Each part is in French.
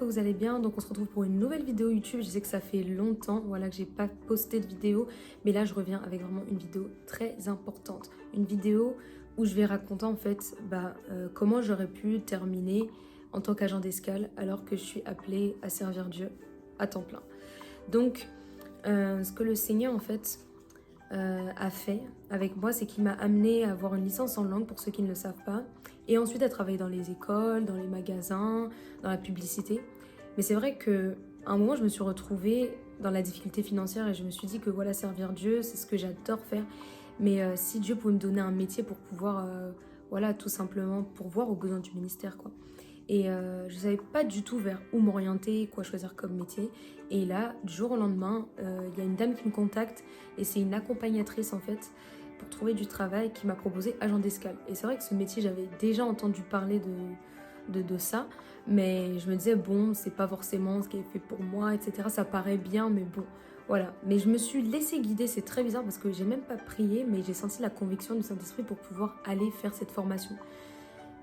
vous allez bien. Donc on se retrouve pour une nouvelle vidéo YouTube. Je sais que ça fait longtemps voilà, que j'ai pas posté de vidéo, mais là je reviens avec vraiment une vidéo très importante. Une vidéo où je vais raconter en fait comment j'aurais pu terminer en tant qu'agent d'escale alors que je suis appelée à servir Dieu à temps plein. Donc ce que le Seigneur en fait a fait avec moi, c'est qu'il m'a amené à avoir une licence en langue pour ceux qui ne le savent pas, et ensuite à travailler dans les écoles, dans les magasins, dans la publicité. Mais c'est vrai qu'à un moment, je me suis retrouvée dans la difficulté financière et je me suis dit que voilà, servir Dieu, c'est ce que j'adore faire. Mais si Dieu pouvait me donner un métier pour pouvoir, voilà, tout simplement pourvoir aux besoins du ministère, quoi. Et je ne savais pas du tout vers où m'orienter, quoi choisir comme métier. Et là, du jour au lendemain, y a une dame qui me contacte et c'est une accompagnatrice en fait pour trouver du travail qui m'a proposé agent d'escale. Et c'est vrai que ce métier, j'avais déjà entendu parler de ça, mais je me disais bon, c'est pas forcément ce qui est fait pour moi, etc. Ça paraît bien, mais bon, voilà. Mais je me suis laissée guider, c'est très bizarre parce que j'ai même pas prié, mais j'ai senti la conviction du Saint-Esprit pour pouvoir aller faire cette formation.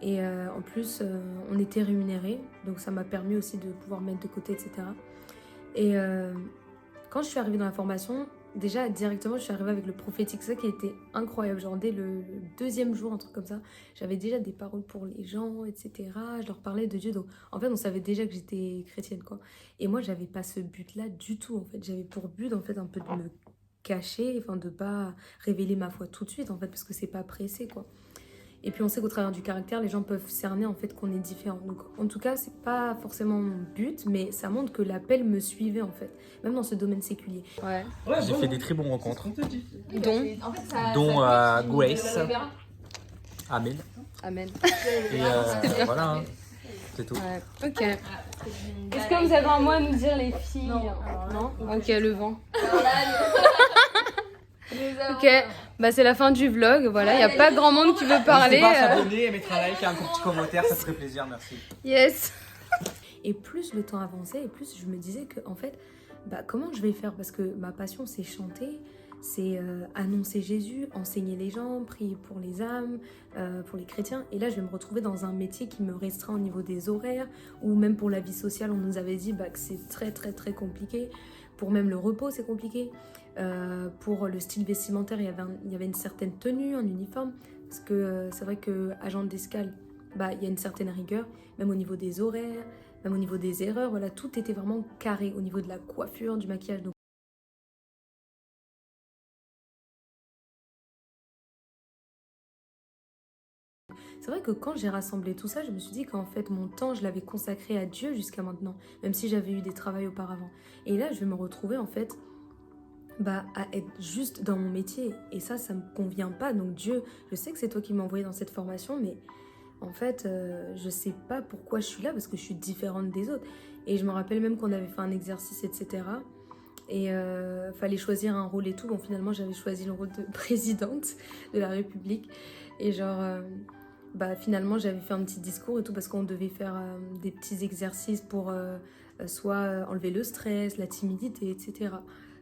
Et en plus, on était rémunérés, donc ça m'a permis aussi de pouvoir mettre de côté, etc. Et quand je suis arrivée dans la formation, déjà directement, je suis arrivée avec le prophétique, ça qui a été incroyable. Genre dès le deuxième jour, un truc comme ça, j'avais déjà des paroles pour les gens, etc. Je leur parlais de Dieu, donc en fait, on savait déjà que j'étais chrétienne, quoi. Et moi, j'avais pas ce but-là du tout, en fait. J'avais pour but, en fait, un peu de me cacher, enfin de pas révéler ma foi tout de suite, en fait, parce que c'est pas pressé, quoi. Et puis on sait qu'au travers du caractère, les gens peuvent cerner en fait qu'on est différent. Donc en tout cas, c'est pas forcément mon but, mais ça montre que l'appel me suivait en fait, même dans ce domaine séculier. Ouais. J'ai fait des très bonnes rencontres, Dont Grace, Amel, Amen. et voilà, hein, c'est tout. Ouais. Ok. Est-ce que vous avez un mot à nous dire, les filles? Non. Ok, le vent. Ok, bah c'est la fin du vlog, voilà, il n'y a pas grand monde qui veut parler. N'hésitez pas à s'abonner, à mettre un like et un petit commentaire, ça ferait plaisir, merci. Yes. Et plus le temps avançait, et plus je me disais que en fait, comment je vais faire? Parce que ma passion c'est chanter, c'est annoncer Jésus, enseigner les gens, prier pour les âmes, pour les chrétiens. Et là, je vais me retrouver dans un métier qui me restreint au niveau des horaires, ou même pour la vie sociale, on nous avait dit que c'est très très très compliqué. Pour même le repos, c'est compliqué. Pour le style vestimentaire, il y avait une certaine tenue, un uniforme. Parce que c'est vrai qu'agent d'escale, il y a une certaine rigueur, même au niveau des horaires, même au niveau des erreurs. Voilà, tout était vraiment carré au niveau de la coiffure, du maquillage. Donc, c'est vrai que quand j'ai rassemblé tout ça, je me suis dit qu'en fait, mon temps, je l'avais consacré à Dieu jusqu'à maintenant, même si j'avais eu des travails auparavant. Et là, je vais me retrouver en fait à être juste dans mon métier. Et ça me convient pas. Donc Dieu, je sais que c'est toi qui m'as envoyé dans cette formation, mais en fait, je sais pas pourquoi je suis là, parce que je suis différente des autres. Et je me rappelle même qu'on avait fait un exercice, etc. Et fallait choisir un rôle et tout. Bon, finalement, j'avais choisi le rôle de présidente de la République. Et genre... finalement j'avais fait un petit discours et tout parce qu'on devait faire des petits exercices pour soit enlever le stress, la timidité, etc.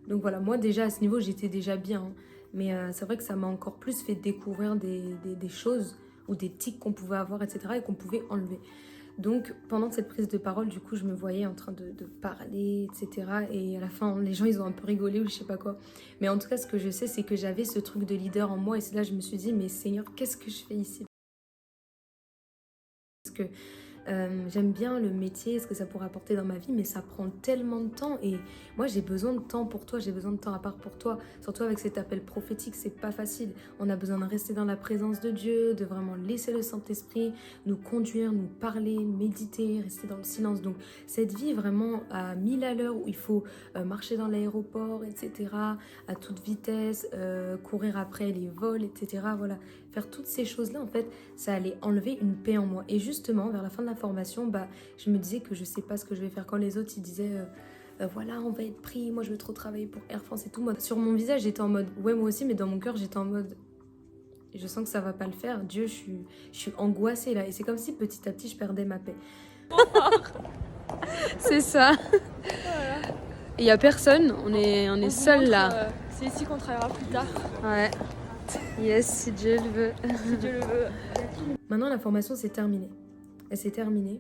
Donc voilà, moi déjà à ce niveau j'étais déjà bien, hein. Mais c'est vrai que ça m'a encore plus fait découvrir des choses ou des tics qu'on pouvait avoir, etc. et qu'on pouvait enlever. Donc pendant cette prise de parole, du coup je me voyais en train de parler, etc. Et à la fin les gens ils ont un peu rigolé ou je sais pas quoi. Mais en tout cas ce que je sais c'est que j'avais ce truc de leader en moi et c'est là que je me suis dit mais Seigneur, qu'est-ce que je fais ici? Parce que j'aime bien le métier, ce que ça pourrait apporter dans ma vie, mais ça prend tellement de temps et moi j'ai besoin de temps pour toi, j'ai besoin de temps à part pour toi, surtout avec cet appel prophétique, c'est pas facile. On a besoin de rester dans la présence de Dieu, de vraiment laisser le Saint-Esprit nous conduire, nous parler, méditer, rester dans le silence. Donc cette vie vraiment à 1000 à l'heure où il faut marcher dans l'aéroport, etc., à toute vitesse, courir après les vols, etc., voilà, faire toutes ces choses-là, en fait, ça allait enlever une paix en moi. Et justement, vers la fin de la formation, je me disais que je sais pas ce que je vais faire. Quand les autres, ils disaient, voilà, on va être pris, moi je veux trop travailler pour Air France et tout. Moi, sur mon visage, j'étais en mode, ouais, moi aussi, mais dans mon cœur, j'étais en mode, je sens que ça va pas le faire. Dieu, je suis angoissée là. Et c'est comme si petit à petit, je perdais ma paix. C'est ça. Il y a personne, on est seul là. C'est ici qu'on travaillera plus tard. Ouais. Yes, si Dieu le veut. Si Dieu le veut. Maintenant, la formation, c'est terminé. Elle s'est terminée.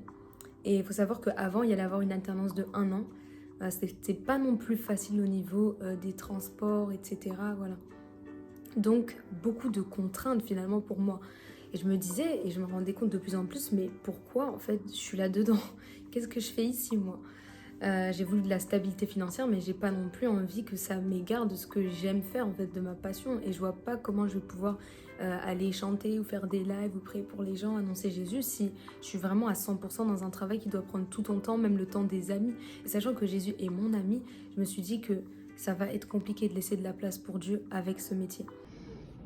Et il faut savoir qu'avant, il y allait avoir une alternance de 1 an. C'était pas non plus facile au niveau des transports, etc. Voilà. Donc, beaucoup de contraintes finalement pour moi. Et je me disais, et je me rendais compte de plus en plus, mais pourquoi en fait je suis là-dedans? Qu'est-ce que je fais ici moi? J'ai voulu de la stabilité financière, mais j'ai pas non plus envie que ça m'égare de ce que j'aime faire en fait, de ma passion. Et je vois pas comment je vais pouvoir aller chanter ou faire des lives ou prier pour les gens, annoncer Jésus, si je suis vraiment à 100% dans un travail qui doit prendre tout ton temps, même le temps des amis. Et sachant que Jésus est mon ami, je me suis dit que ça va être compliqué de laisser de la place pour Dieu avec ce métier.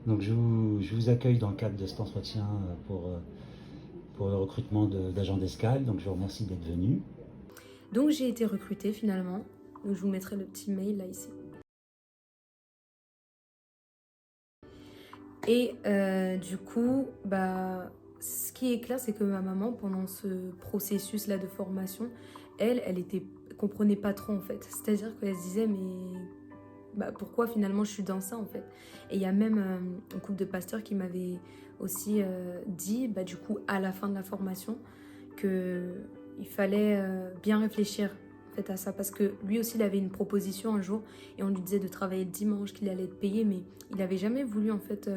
Donc je vous accueille dans le cadre de cet entretien pour le recrutement d'agents d'escale. Donc je vous remercie d'être venu. Donc j'ai été recrutée finalement. Donc, je vous mettrai le petit mail là ici. Et du coup, bah, ce qui est clair, c'est que ma maman, pendant ce processus-là de formation, elle comprenait pas trop en fait. C'est-à-dire qu'elle se disait, mais bah, pourquoi finalement je suis dans ça en fait? Et il y a même un couple de pasteurs qui m'avait aussi dit, bah, du coup, à la fin de la formation, qu'il fallait bien réfléchir en fait, à ça. Parce que lui aussi, il avait une proposition un jour et on lui disait de travailler le dimanche, qu'il allait être payé, mais il n'avait jamais voulu en fait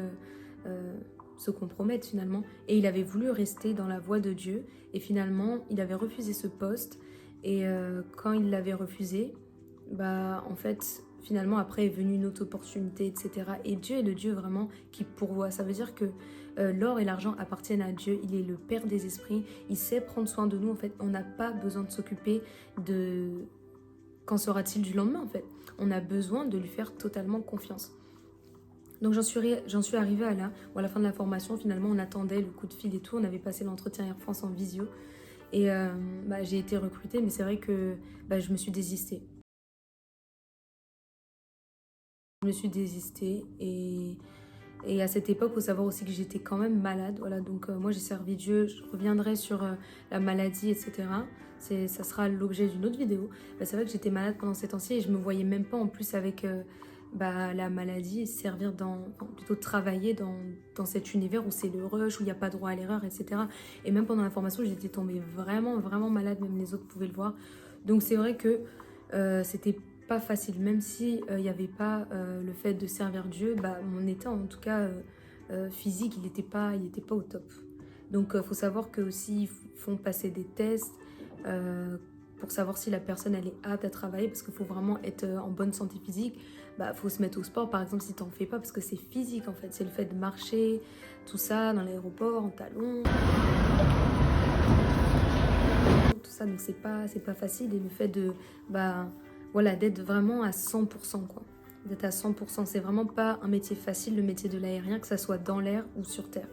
se compromettre finalement. Et il avait voulu rester dans la voie de Dieu. Et finalement, il avait refusé ce poste. Et quand il l'avait refusé, bah en fait, finalement, après est venue une autre opportunité, etc. Et Dieu est le Dieu vraiment qui pourvoit. Ça veut dire que l'or et l'argent appartiennent à Dieu. Il est le Père des esprits. Il sait prendre soin de nous. En fait, on n'a pas besoin de s'occuper de qu'en sera-t-il du lendemain. En fait, on a besoin de lui faire totalement confiance. Donc j'en suis arrivée à là, où à la fin de la formation, finalement, on attendait le coup de fil et tout. On avait passé l'entretien Air France en visio. Et bah, j'ai été recrutée, mais c'est vrai que bah, je me suis désistée. Et à cette époque, il faut savoir aussi que j'étais quand même malade. Voilà, donc moi j'ai servi Dieu. Je reviendrai sur la maladie, etc. Ça sera l'objet d'une autre vidéo. Bah, c'est vrai que j'étais malade pendant ces temps-ci et je me voyais même pas en plus avec bah, la maladie servir plutôt travailler dans cet univers où c'est le rush, où il n'y a pas droit à l'erreur, etc. Et même pendant la formation, j'étais tombée vraiment, vraiment malade. Même les autres pouvaient le voir. Donc c'est vrai que c'était pas facile, même si il n'y avait pas le fait de servir Dieu, bah, mon état en tout cas physique, il était pas au top. Donc faut savoir que aussi ils font passer des tests pour savoir si la personne elle est apte à travailler, parce qu'il faut vraiment être en bonne santé physique. Bah faut se mettre au sport par exemple si t'en fais pas, parce que c'est physique en fait, c'est le fait de marcher, tout ça dans l'aéroport en talons. Tout ça, donc c'est pas facile, et le fait de bah voilà, d'être vraiment à 100%, quoi. D'être à 100%. C'est vraiment pas un métier facile, le métier de l'aérien, que ça soit dans l'air ou sur terre.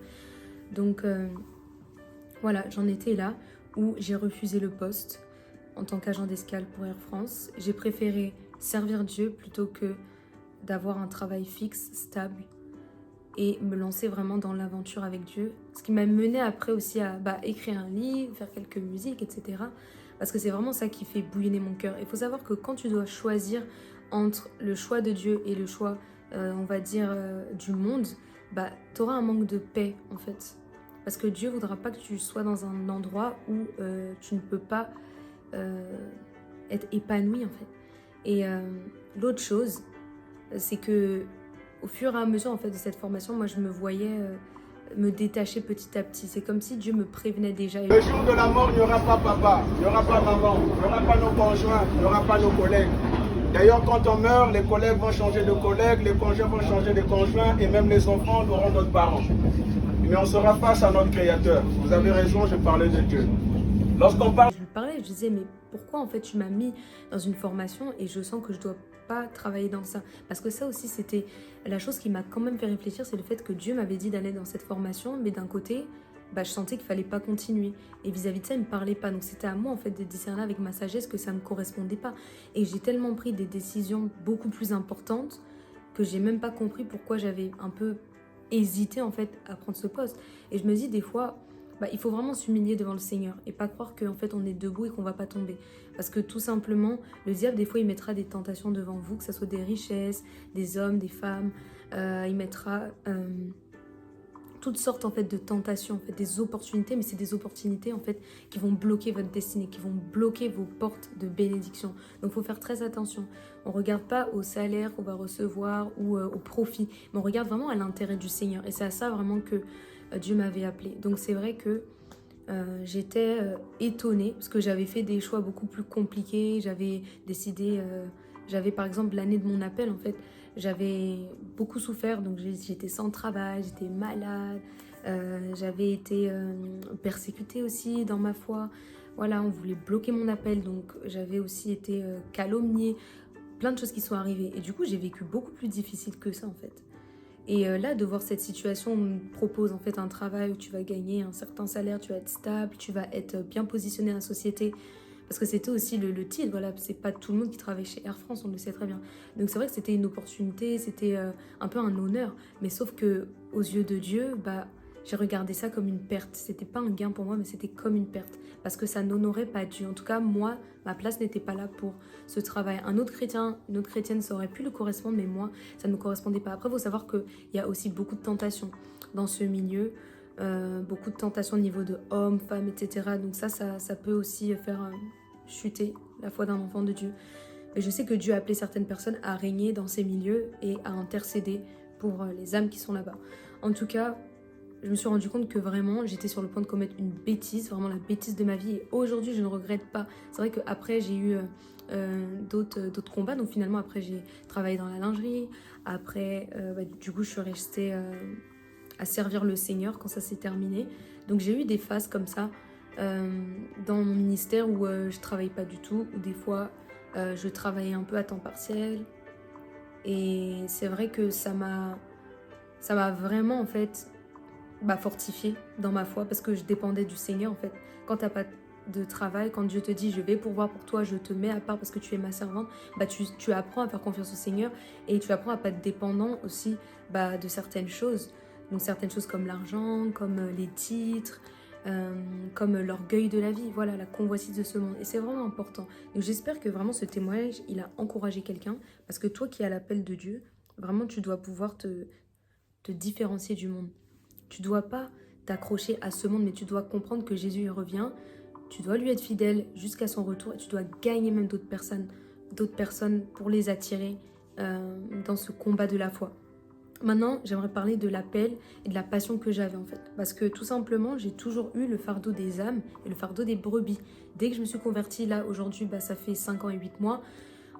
Donc, voilà, j'en étais là où j'ai refusé le poste en tant qu'agent d'escale pour Air France. J'ai préféré servir Dieu plutôt que d'avoir un travail fixe, stable, et me lancer vraiment dans l'aventure avec Dieu. Ce qui m'a mené après aussi à écrire un livre, faire quelques musiques, etc. Parce que c'est vraiment ça qui fait bouillonner mon cœur. Il faut savoir que quand tu dois choisir entre le choix de Dieu et le choix, on va dire, du monde, bah, tu auras un manque de paix, en fait. Parce que Dieu ne voudra pas que tu sois dans un endroit où tu ne peux pas être épanoui, en fait. Et l'autre chose, c'est que au fur et à mesure en fait, de cette formation, moi je me voyais me détacher petit à petit. C'est comme si Dieu me prévenait déjà. Le jour de la mort, il n'y aura pas papa, il n'y aura pas maman, il n'y aura pas nos conjoints, il n'y aura pas nos collègues. D'ailleurs, quand on meurt, les collègues vont changer de collègues, les conjoints vont changer de conjoints, et même les enfants auront d'autres parents. Mais on sera face à notre Créateur. Vous avez raison, je parlais de Dieu. Lorsqu'on parle... Je lui parlais, je disais, mais pourquoi en fait tu m'as mis dans une formation et je sens que je dois pas travailler dans ça? Parce que ça aussi, c'était la chose qui m'a quand même fait réfléchir, c'est le fait que Dieu m'avait dit d'aller dans cette formation, mais d'un côté, bah, je sentais qu'il fallait pas continuer. Et vis-à-vis de ça, il me parlait pas. Donc c'était à moi en fait de discerner avec ma sagesse que ça me correspondait pas. Et j'ai tellement pris des décisions beaucoup plus importantes que j'ai même pas compris pourquoi j'avais un peu hésité en fait à prendre ce poste. Et je me dis des fois, bah, il faut vraiment s'humilier devant le Seigneur et pas croire qu'en fait on est debout et qu'on va pas tomber. Parce que tout simplement, le diable des fois il mettra des tentations devant vous, que ce soit des richesses, des hommes, des femmes. Il mettra toutes sortes en fait de tentations, en fait, des opportunités, mais c'est des opportunités en fait qui vont bloquer votre destinée, qui vont bloquer vos portes de bénédiction. Donc il faut faire très attention. On ne regarde pas au salaire qu'on va recevoir ou au profit, mais on regarde vraiment à l'intérêt du Seigneur. Et c'est à ça vraiment que Dieu m'avait appelée. Donc c'est vrai que j'étais étonnée parce que j'avais fait des choix beaucoup plus compliqués. J'avais décidé, j'avais par exemple l'année de mon appel en fait, j'avais beaucoup souffert, donc j'étais sans travail, j'étais malade, j'avais été persécutée aussi dans ma foi. Voilà, on voulait bloquer mon appel, donc j'avais aussi été calomniée, plein de choses qui sont arrivées. Et du coup, j'ai vécu beaucoup plus difficile que ça en fait. Et là, de voir cette situation, on me propose en fait un travail où tu vas gagner un certain salaire, tu vas être stable, tu vas être bien positionné dans la société. Parce que c'était aussi le titre, voilà, c'est pas tout le monde qui travaille chez Air France, on le sait très bien. Donc c'est vrai que c'était une opportunité, c'était un peu un honneur. Mais sauf que aux yeux de Dieu, bah, j'ai regardé ça comme une perte. C'était pas un gain pour moi, mais c'était comme une perte. Parce que ça n'honorait pas Dieu. En tout cas, moi, ma place n'était pas là pour ce travail. Un autre chrétien, une autre chrétienne, ça aurait pu le correspondre, mais moi, ça ne me correspondait pas. Après, il faut savoir qu'il y a aussi beaucoup de tentations dans ce milieu. Beaucoup de tentations au niveau de hommes, femmes, etc. Donc ça peut aussi faire chuter la foi d'un enfant de Dieu. Et je sais que Dieu a appelé certaines personnes à régner dans ces milieux et à intercéder pour les âmes qui sont là-bas. En tout cas, je me suis rendu compte que vraiment, j'étais sur le point de commettre une bêtise, vraiment la bêtise de ma vie. Et aujourd'hui, je ne regrette pas. C'est vrai qu'après, j'ai eu d'autres combats. Donc finalement, après, j'ai travaillé dans la lingerie. Après, du coup, je suis restée à servir le Seigneur quand ça s'est terminé. Donc j'ai eu des phases comme ça dans mon ministère où je travaillais pas du tout, où des fois je travaillais un peu à temps partiel. Et c'est vrai que ça m'a vraiment en fait fortifiée dans ma foi parce que je dépendais du Seigneur en fait. Quand t'as pas de travail, quand Dieu te dit je vais pourvoir pour toi, je te mets à part parce que tu es ma servante, tu apprends à faire confiance au Seigneur et tu apprends à pas être dépendant aussi de certaines choses. Donc certaines choses comme l'argent, comme les titres, comme l'orgueil de la vie, voilà, la convoitise de ce monde. Et c'est vraiment important. Donc j'espère que vraiment ce témoignage, il a encouragé quelqu'un, parce que toi qui as l'appel de Dieu, vraiment tu dois pouvoir te différencier du monde. Tu dois pas t'accrocher à ce monde, mais tu dois comprendre que Jésus il revient, tu dois lui être fidèle jusqu'à son retour, et tu dois gagner même d'autres personnes pour les attirer dans ce combat de la foi. Maintenant, j'aimerais parler de l'appel et de la passion que j'avais en fait. Parce que tout simplement, j'ai toujours eu le fardeau des âmes et le fardeau des brebis. Dès que je me suis convertie, là aujourd'hui, ça fait 5 ans et 8 mois,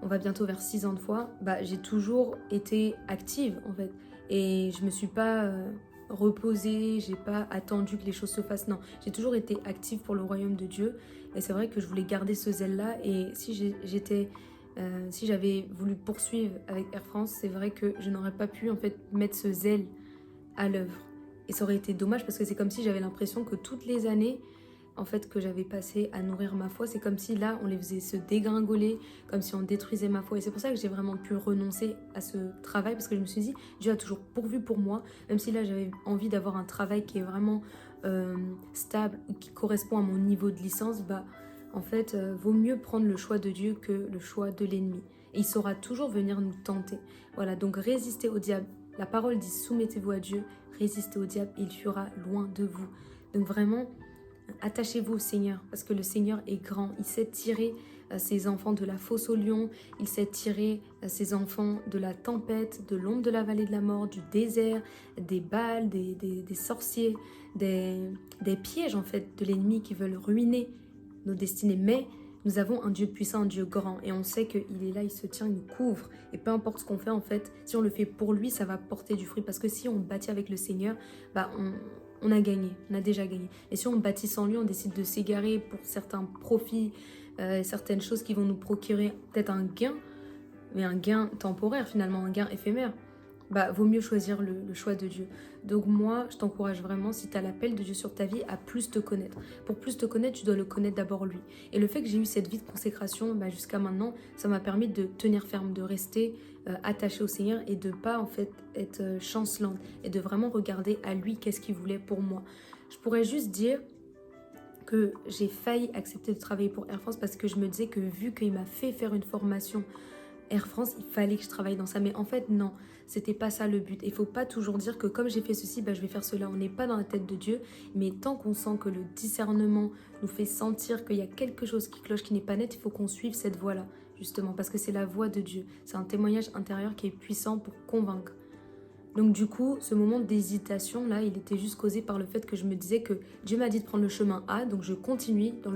on va bientôt vers 6 ans de foi, j'ai toujours été active en fait. Et je me suis pas reposée, j'ai pas attendu que les choses se fassent. Non, j'ai toujours été active pour le royaume de Dieu. Et c'est vrai que je voulais garder ce zèle-là. Et si j'avais voulu poursuivre avec Air France, c'est vrai que je n'aurais pas pu en fait mettre ce zèle à l'œuvre. Et ça aurait été dommage parce que c'est comme si j'avais l'impression que toutes les années en fait que j'avais passées à nourrir ma foi, c'est comme si là on les faisait se dégringoler, comme si on détruisait ma foi. Et c'est pour ça que j'ai vraiment pu renoncer à ce travail parce que je me suis dit Dieu a toujours pourvu pour moi, même si là j'avais envie d'avoir un travail qui est vraiment stable, qui correspond à mon niveau de licence, en fait, vaut mieux prendre le choix de Dieu que le choix de l'ennemi. Et il saura toujours venir nous tenter. Voilà, donc résistez au diable. La parole dit soumettez-vous à Dieu, résistez au diable, il fuira loin de vous. Donc vraiment, attachez-vous au Seigneur, parce que le Seigneur est grand. Il sait tirer ses enfants de la fosse au lion, il sait tirer ses enfants de la tempête, de l'ombre de la vallée de la mort, du désert, des balles, des sorciers, des pièges en fait de l'ennemi qui veulent ruiner nos destinées. Mais nous avons un Dieu puissant, un Dieu grand, et on sait qu'il est là, il se tient, il nous couvre. Et peu importe ce qu'on fait en fait, si on le fait pour lui, ça va porter du fruit, parce que si on bâtit avec le Seigneur, on a gagné, on a déjà gagné. Et si on bâtit sans lui, on décide de s'égarer pour certains profits, certaines choses qui vont nous procurer peut-être un gain, mais un gain temporaire finalement, un gain éphémère, vaut mieux choisir le choix de Dieu. Donc moi, je t'encourage vraiment, si tu as l'appel de Dieu sur ta vie, à plus te connaître. Pour plus te connaître, tu dois le connaître d'abord lui. Et le fait que j'ai eu cette vie de consécration jusqu'à maintenant, ça m'a permis de tenir ferme, de rester attachée au Seigneur et de pas en fait être chancelante et de vraiment regarder à lui qu'est-ce qu'il voulait pour moi. Je pourrais juste dire que j'ai failli accepter de travailler pour Air France parce que je me disais que vu qu'il m'a fait faire une formation Air France, il fallait que je travaille dans ça. Mais en fait, non, c'était pas ça le but. Il faut pas toujours dire que comme j'ai fait ceci, bah, je vais faire cela. On n'est pas dans la tête de Dieu. Mais tant qu'on sent que le discernement nous fait sentir qu'il y a quelque chose qui cloche, qui n'est pas net, il faut qu'on suive cette voie-là, justement. Parce que c'est la voix de Dieu. C'est un témoignage intérieur qui est puissant pour convaincre. Donc du coup, ce moment d'hésitation, là, il était juste causé par le fait que je me disais que Dieu m'a dit de prendre le chemin A, donc je continue dans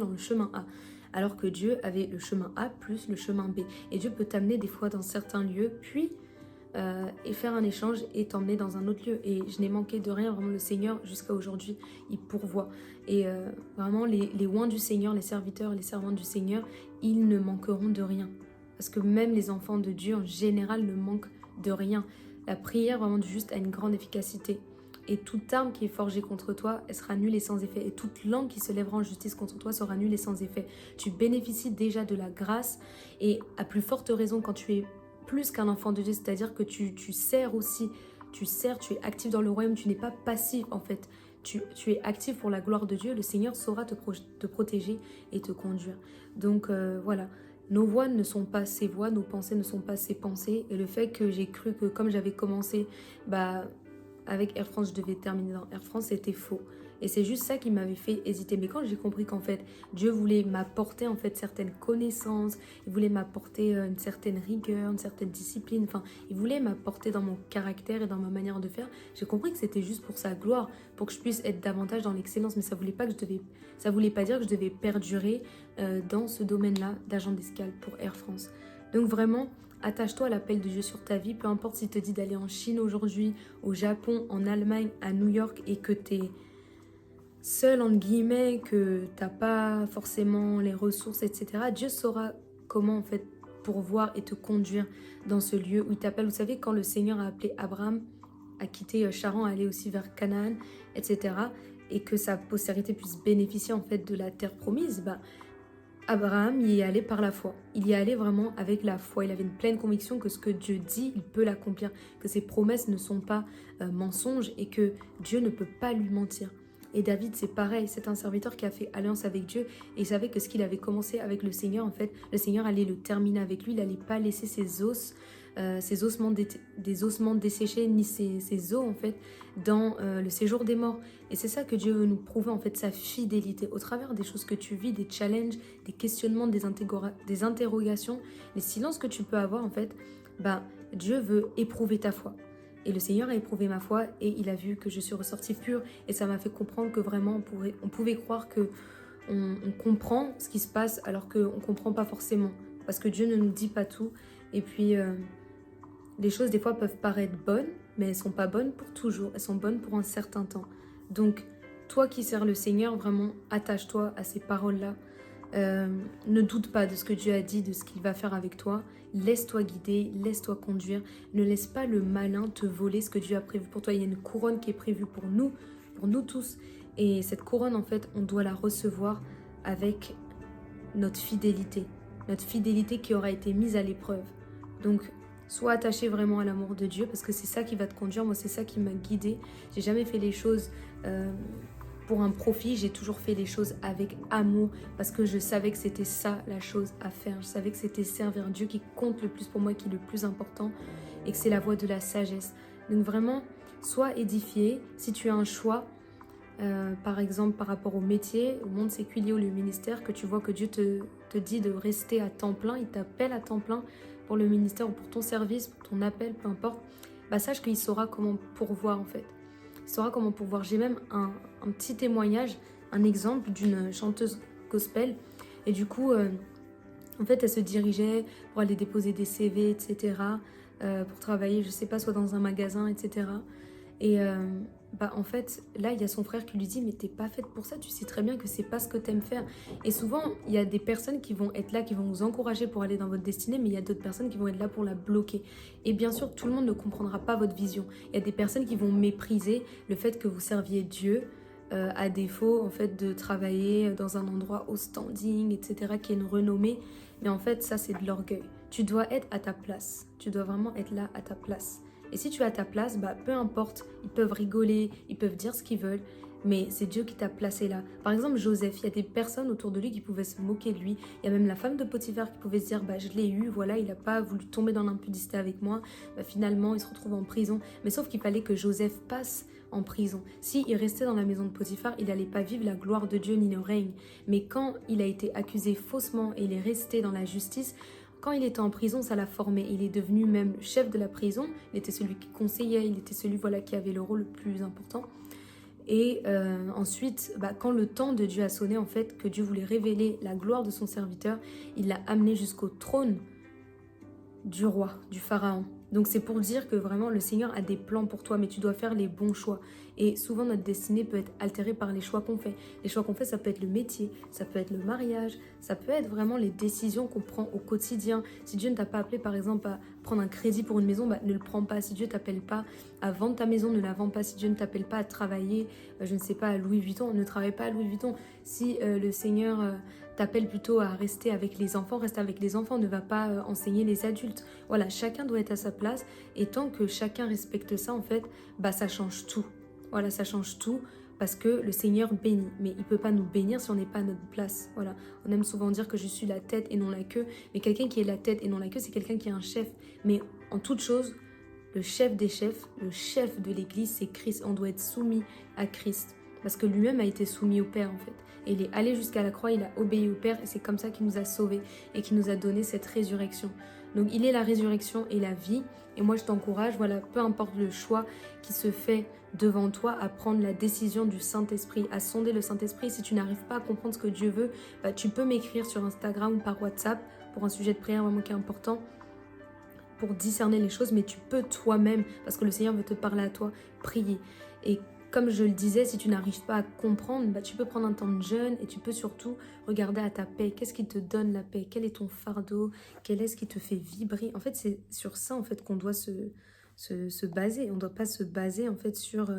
le chemin A. Alors que Dieu avait le chemin A plus le chemin B. Et Dieu peut t'amener des fois dans certains lieux, puis et faire un échange et t'emmener dans un autre lieu. Et je n'ai manqué de rien, vraiment le Seigneur, jusqu'à aujourd'hui, il pourvoit. Et vraiment, les oints du Seigneur, les serviteurs, les servantes du Seigneur, ils ne manqueront de rien. Parce que même les enfants de Dieu, en général, ne manquent de rien. La prière vraiment du juste a une grande efficacité. Et toute arme qui est forgée contre toi, elle sera nulle et sans effet. Et toute langue qui se lèvera en justice contre toi sera nulle et sans effet. Tu bénéficies déjà de la grâce. Et à plus forte raison quand tu es plus qu'un enfant de Dieu, c'est-à-dire que tu sers aussi. Tu es actif dans le royaume. Tu n'es pas passif en fait. Tu es actif pour la gloire de Dieu. Le Seigneur saura te protéger et te conduire. Donc voilà. Nos voix ne sont pas ses voix, nos pensées ne sont pas ses pensées. Et le fait que j'ai cru que comme j'avais commencé, avec Air France, je devais terminer dans Air France, c'était faux. Et c'est juste ça qui m'avait fait hésiter. Mais quand j'ai compris qu'en fait, Dieu voulait m'apporter en fait certaines connaissances, il voulait m'apporter une certaine rigueur, une certaine discipline, enfin, il voulait m'apporter dans mon caractère et dans ma manière de faire, j'ai compris que c'était juste pour sa gloire, pour que je puisse être davantage dans l'excellence. Mais ça voulait pas dire que je devais perdurer dans ce domaine-là d'agent d'escale pour Air France. Donc vraiment, attache-toi à l'appel de Dieu sur ta vie, peu importe s'il te dit d'aller en Chine aujourd'hui, au Japon, en Allemagne, à New York, et que tu es seul, entre guillemets, que tu n'as pas forcément les ressources, etc. Dieu saura comment en fait pourvoir et te conduire dans ce lieu où il t'appelle. Vous savez, quand le Seigneur a appelé Abraham à quitter Charan, à aller aussi vers Canaan, etc., et que sa postérité puisse bénéficier en fait de la terre promise, Abraham y est allé par la foi. Il y est allé vraiment avec la foi. Il avait une pleine conviction que ce que Dieu dit, il peut l'accomplir. Que ses promesses ne sont pas mensonges et que Dieu ne peut pas lui mentir. Et David, c'est pareil. C'est un serviteur qui a fait alliance avec Dieu. Et il savait que ce qu'il avait commencé avec le Seigneur, en fait, le Seigneur allait le terminer avec lui. Il n'allait pas laisser ses ossements desséchés, ni ses os, en fait, dans le séjour des morts. Et c'est ça que Dieu veut nous prouver, en fait, sa fidélité. Au travers des choses que tu vis, des challenges, des questionnements, des interrogations, les silences que tu peux avoir, en fait, Dieu veut éprouver ta foi. Et le Seigneur a éprouvé ma foi et il a vu que je suis ressortie pure. Et ça m'a fait comprendre que vraiment, on pouvait croire qu'on comprend ce qui se passe alors qu'on ne comprend pas forcément. Parce que Dieu ne nous dit pas tout. Et puis, les choses, des fois, peuvent paraître bonnes, mais elles ne sont pas bonnes pour toujours. Elles sont bonnes pour un certain temps. Donc, toi qui sers le Seigneur, vraiment, attache-toi à ces paroles-là. Ne doute pas de ce que Dieu a dit, de ce qu'il va faire avec toi. Laisse-toi guider, laisse-toi conduire. Ne laisse pas le malin te voler ce que Dieu a prévu pour toi. Il y a une couronne qui est prévue pour nous tous. Et cette couronne, en fait, on doit la recevoir avec notre fidélité. Notre fidélité qui aura été mise à l'épreuve. Donc, sois attaché vraiment à l'amour de Dieu parce que c'est ça qui va te conduire. Moi, c'est ça qui m'a guidée. J'ai jamais fait les choses pour un profit. J'ai toujours fait les choses avec amour parce que je savais que c'était ça la chose à faire. Je savais que c'était servir Dieu qui compte le plus pour moi, qui est le plus important et que c'est la voie de la sagesse. Donc vraiment, sois édifié. Si tu as un choix, par exemple par rapport au métier, au monde séculier ou le ministère, que tu vois que Dieu te dit de rester à temps plein, il t'appelle à temps plein pour le ministère ou pour ton service, pour ton appel, peu importe, sache qu'il saura comment pourvoir en fait. Il saura comment pourvoir. J'ai même un petit témoignage, un exemple d'une chanteuse gospel. Et du coup, en fait, elle se dirigeait pour aller déposer des CV, etc. Pour travailler, je sais pas, soit dans un magasin, etc. Et en fait, là, il y a son frère qui lui dit « Mais t'es pas faite pour ça, tu sais très bien que c'est pas ce que t'aimes faire. » Et souvent, il y a des personnes qui vont être là, qui vont vous encourager pour aller dans votre destinée, mais il y a d'autres personnes qui vont être là pour la bloquer. Et bien sûr, tout le monde ne comprendra pas votre vision. Il y a des personnes qui vont mépriser le fait que vous serviez Dieu, à défaut, en fait, de travailler dans un endroit au standing, etc., qui est une renommée. Mais en fait, ça, c'est de l'orgueil. Tu dois être à ta place. Tu dois vraiment être là à ta place. Et si tu es à ta place, peu importe, ils peuvent rigoler, ils peuvent dire ce qu'ils veulent, mais c'est Dieu qui t'a placé là. Par exemple, Joseph, il y a des personnes autour de lui qui pouvaient se moquer de lui. Il y a même la femme de Potiphar qui pouvait se dire, bah je l'ai eu, voilà, il n'a pas voulu tomber dans l'impudicité avec moi. Bah, finalement, il se retrouve en prison. Mais sauf qu'il fallait que Joseph passe en prison. S'il restait dans la maison de Potiphar, il n'allait pas vivre la gloire de Dieu ni le règne. Mais quand il a été accusé faussement et il est resté dans la justice, quand il était en prison, ça l'a formé. Il est devenu même chef de la prison. Il était celui qui conseillait, il était celui qui avait le rôle le plus important. Et ensuite, quand le temps de Dieu a sonné, en fait, que Dieu voulait révéler la gloire de son serviteur, il l'a amené jusqu'au trône du roi, du pharaon. Donc c'est pour dire que vraiment le Seigneur a des plans pour toi, mais tu dois faire les bons choix. Et souvent notre destinée peut être altérée par les choix qu'on fait. Les choix qu'on fait, ça peut être le métier, ça peut être le mariage, ça peut être vraiment les décisions qu'on prend au quotidien. Si Dieu ne t'a pas appelé par exemple à prendre un crédit pour une maison, ne le prends pas. Si Dieu ne t'appelle pas à vendre ta maison, ne la vends pas. Si Dieu ne t'appelle pas à travailler, je ne sais pas, à Louis Vuitton, ne travaille pas à Louis Vuitton. Si le Seigneur t'appelle plutôt à rester avec les enfants, reste avec les enfants, ne va pas enseigner les adultes. Voilà, chacun doit être à sa place et tant que chacun respecte ça, en fait, ça change tout. Voilà, ça change tout parce que le Seigneur bénit. Mais il ne peut pas nous bénir si on n'est pas à notre place. Voilà, on aime souvent dire que je suis la tête et non la queue. Mais quelqu'un qui est la tête et non la queue, c'est quelqu'un qui est un chef. Mais en toute chose, le chef des chefs, le chef de l'Église, c'est Christ. On doit être soumis à Christ. Parce que lui-même a été soumis au Père, en fait. Et il est allé jusqu'à la croix, il a obéi au Père. Et c'est comme ça qu'il nous a sauvés et qu'il nous a donné cette résurrection. Donc il est la résurrection et la vie. Et moi je t'encourage, voilà, peu importe le choix qui se fait devant toi, à prendre la décision du Saint-Esprit, à sonder le Saint-Esprit. Si tu n'arrives pas à comprendre ce que Dieu veut, tu peux m'écrire sur Instagram ou par WhatsApp pour un sujet de prière vraiment qui est important, pour discerner les choses. Mais tu peux toi-même, parce que le Seigneur veut te parler à toi, prier. Et comme je le disais, si tu n'arrives pas à comprendre, tu peux prendre un temps de jeûne et tu peux surtout regarder à ta paix. Qu'est-ce qui te donne la paix? Quel est ton fardeau? Quel est ce qui te fait vibrer? En fait, c'est sur ça en fait, qu'on doit se baser. On ne doit pas se baser en fait, sur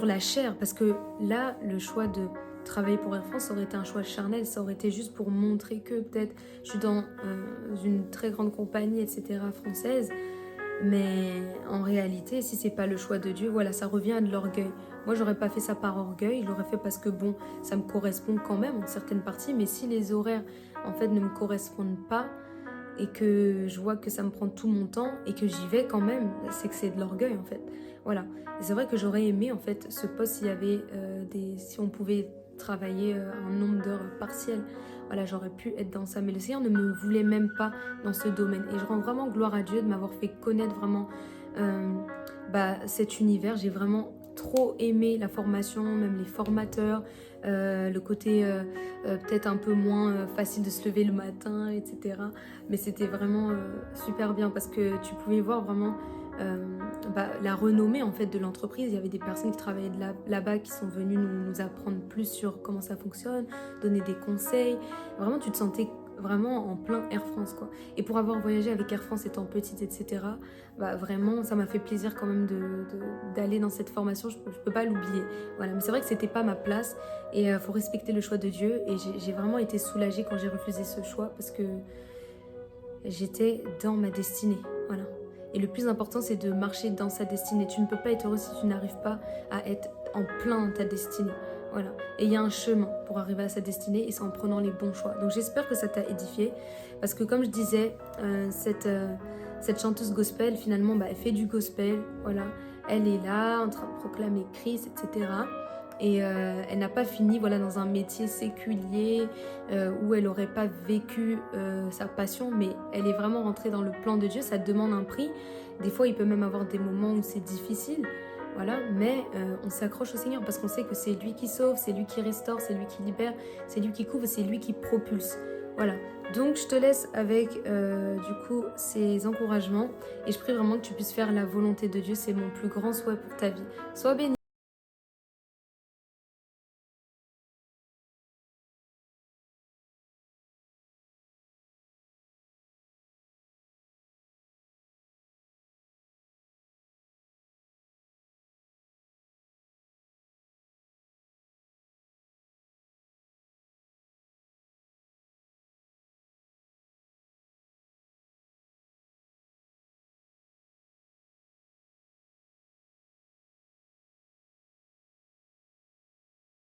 la chair. Parce que là, le choix de travailler pour Air France, ça aurait été un choix charnel. Ça aurait été juste pour montrer que peut-être je suis dans une très grande compagnie, etc., française. Mais en réalité, si c'est pas le choix de Dieu, voilà, ça revient à de l'orgueil. Moi, j'aurais pas fait ça par orgueil, je l'aurais fait parce que bon, ça me correspond quand même en certaines parties. Mais si les horaires, en fait, ne me correspondent pas et que je vois que ça me prend tout mon temps et que j'y vais quand même, c'est que c'est de l'orgueil en fait. Voilà. Et c'est vrai que j'aurais aimé en fait ce poste s'il y avait si on pouvait travailler un nombre d'heures partielles. Voilà, j'aurais pu être dans ça. Mais le Seigneur ne me voulait même pas dans ce domaine. Et je rends vraiment gloire à Dieu de m'avoir fait connaître vraiment cet univers. J'ai vraiment trop aimé la formation, même les formateurs, le côté peut-être un peu moins facile de se lever le matin, etc. Mais c'était vraiment super bien parce que tu pouvais voir vraiment la renommée en fait de l'entreprise. Il y avait des personnes qui travaillaient là-bas qui sont venues nous apprendre plus sur comment ça fonctionne, donner des conseils. Vraiment, tu te sentais vraiment en plein Air France quoi. Et pour avoir voyagé avec Air France étant petite, etc., vraiment ça m'a fait plaisir quand même d'aller dans cette formation. Je peux pas l'oublier. Voilà. Mais c'est vrai que c'était pas ma place et faut respecter le choix de Dieu. Et j'ai vraiment été soulagée quand j'ai refusé ce choix parce que j'étais dans ma destinée. Voilà. Et le plus important, c'est de marcher dans sa destinée. Tu ne peux pas être heureux si tu n'arrives pas à être en plein dans ta destinée. Voilà. Et il y a un chemin pour arriver à sa destinée et c'est en prenant les bons choix. Donc j'espère que ça t'a édifié. Parce que comme je disais, cette chanteuse gospel, finalement, elle fait du gospel. Voilà. Elle est là, en train de proclamer Christ, etc. Et elle n'a pas fini dans un métier séculier où elle n'aurait pas vécu sa passion, mais elle est vraiment rentrée dans le plan de Dieu. Ça demande un prix. Des fois, il peut même avoir des moments où c'est difficile. Voilà, mais on s'accroche au Seigneur parce qu'on sait que c'est lui qui sauve, c'est lui qui restaure, c'est lui qui libère, c'est lui qui couvre, c'est lui qui propulse. Voilà, donc je te laisse avec ces encouragements et je prie vraiment que tu puisses faire la volonté de Dieu. C'est mon plus grand souhait pour ta vie. Sois béni.